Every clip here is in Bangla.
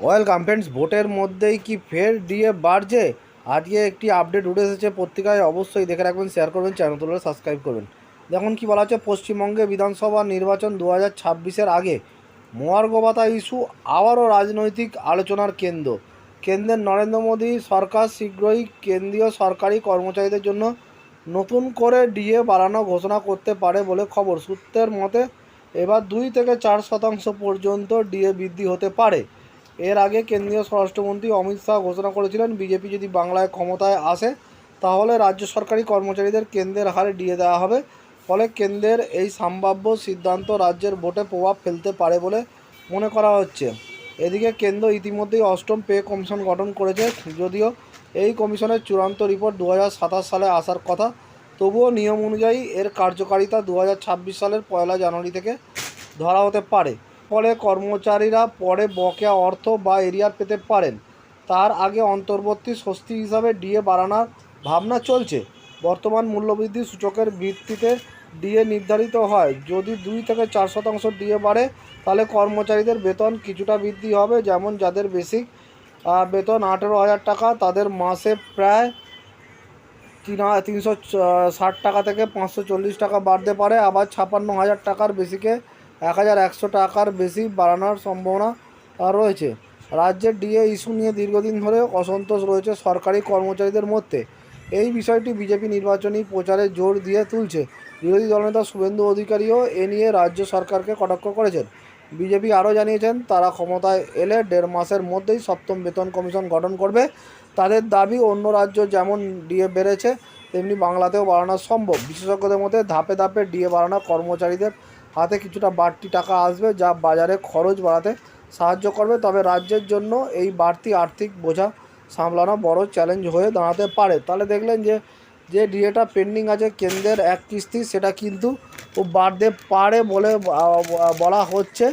ওয়েলকাম ফ্রেন্ডস, ভোটের মধ্যেই কি ফের ডিএ বাড়ছে? আজকে একটি আপডেট উঠে এসেছে পত্রিকায়, অবশ্যই দেখে রাখবেন, শেয়ার করবেন, চ্যানেলগুলো সাবস্ক্রাইব করবেন। দেখুন কি বলা হচ্ছে, পশ্চিমবঙ্গে বিধানসভা নির্বাচন 2026-এর আগে মহার্ঘভাতা ইস্যু আবারও রাজনৈতিক আলোচনার কেন্দ্র। কেন্দ্রের নরেন্দ্র মোদী সরকার শীঘ্রই কেন্দ্রীয় সরকারি কর্মচারীদের জন্য নতুন করে ডিএ বাড়ানো ঘোষণা করতে পারে বলে খবর। সূত্রের মতে এবার 2 থেকে 4% পর্যন্ত ডিএ বৃদ্ধি হতে পারে। এর আগে কেন্দ্রীয় স্বরাষ্ট্রমন্ত্রী অমিত শাহ ঘোষণা করেছিলেন, বিজেপি যদি বাংলায় ক্ষমতায় আসে তাহলে রাজ্য সরকারি কর্মচারীদের কেন্দ্রের হারে ডিএ দেওয়া হবে। ফলে কেন্দ্রের এই সম্ভাব্য সিদ্ধান্ত রাজ্যের ভোটে প্রভাব ফেলতে পারে বলে মনে করা হচ্ছে। এদিকে কেন্দ্র ইতিমধ্যেই অষ্টম পে কমিশন গঠন করেছে। যদিও এই কমিশনের চূড়ান্ত রিপোর্ট 2027 সালে আসার কথা, তবুও নিয়ম অনুযায়ী এর কার্যকারিতা 2026 সালের 1 জানুয়ারি থেকে ধরা হতে পারে। ফলে কর্মচারীরা পরে বকেয়া অর্থ বা এরিয়ার পেতে পারেন। তার আগে অন্তর্বর্তী স্বস্তি হিসাবে ডিএ বাড়ানোর ভাবনা চলছে। বর্তমান মূল্যবৃদ্ধি সূচকের ভিত্তিতে ডিএ নির্ধারিত হয়। যদি 2 থেকে 4% ডিএ বাড়ে তাহলে কর্মচারীদের বেতন কিছুটা বৃদ্ধি হবে। যেমন যাদের বেসিক বেতন 18,000 টাকা, তাদের মাসে প্রায় 360 টাকা থেকে 540 টাকা বাড়তে পারে। আবার 56,000 টাকার বেসিকে 1,100 টাকার বেশি বাড়ানোর সম্ভাবনা রয়েছে। রাজ্যের ডিএ ইস্যু নিয়ে দীর্ঘদিন ধরে অসন্তোষ রয়েছে সরকারি কর্মচারীদের মধ্যে। এই বিষয়টি বিজেপি নির্বাচনী প্রচারে জোর দিয়ে তুলছে। বিরোধী দলনেতা শুভেন্দু অধিকারীও এ নিয়ে রাজ্য সরকারকে কটাক্ষ করেছেন। বিজেপি আরও জানিয়েছেন, তারা ক্ষমতায় এলে 1.5 মাসের মধ্যেই সপ্তম বেতন কমিশন গঠন করবে। তাদের দাবি, অন্য রাজ্য যেমন ডিএ বেড়েছে তেমনি বাংলাতেও বাড়ানো সম্ভব। বিশেষজ্ঞদের মধ্যে ধাপে ধাপে ডিএ বাড়ানো কর্মচারীদের হাতে কিছুটা বাড়তি টাকা আসবে, যা বাজারে খরচ বাড়াতে সাহায্য করবে। তবে রাজ্যের জন্য এই বাড়তি আর্থিক বোঝা সামলানো বড় চ্যালেঞ্জ হয়ে দাঁড়াতে পারে। তাহলে দেখলেন যে ডিএটা পেন্ডিং আছে কেন্দ্রের এক কিস্তি, সেটা কিন্তু বাড়তে পারে বলে বলা হচ্ছে।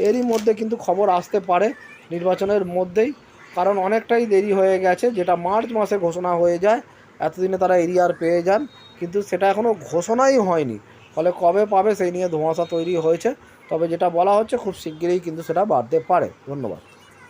এরই মধ্যে কিন্তু খবর আসতে পারে নির্বাচনের মধ্যেই, কারণ অনেকটাই দেরি হয়ে গেছে। যেটা মার্চ মাসে ঘোষণা হয়ে যায়, এতদিনে তারা এরিয়ার পেয়ে যান, কিন্তু সেটা এখনও ঘোষণাই হয়নি। ফলে কবে পাবে সেই নিয়ে ধোঁয়াশা তৈরি হয়েছে। তবে যেটা বলা হচ্ছে খুব শিগগিরই কিন্তু সেটা বাড়তে পারে। ধন্যবাদ।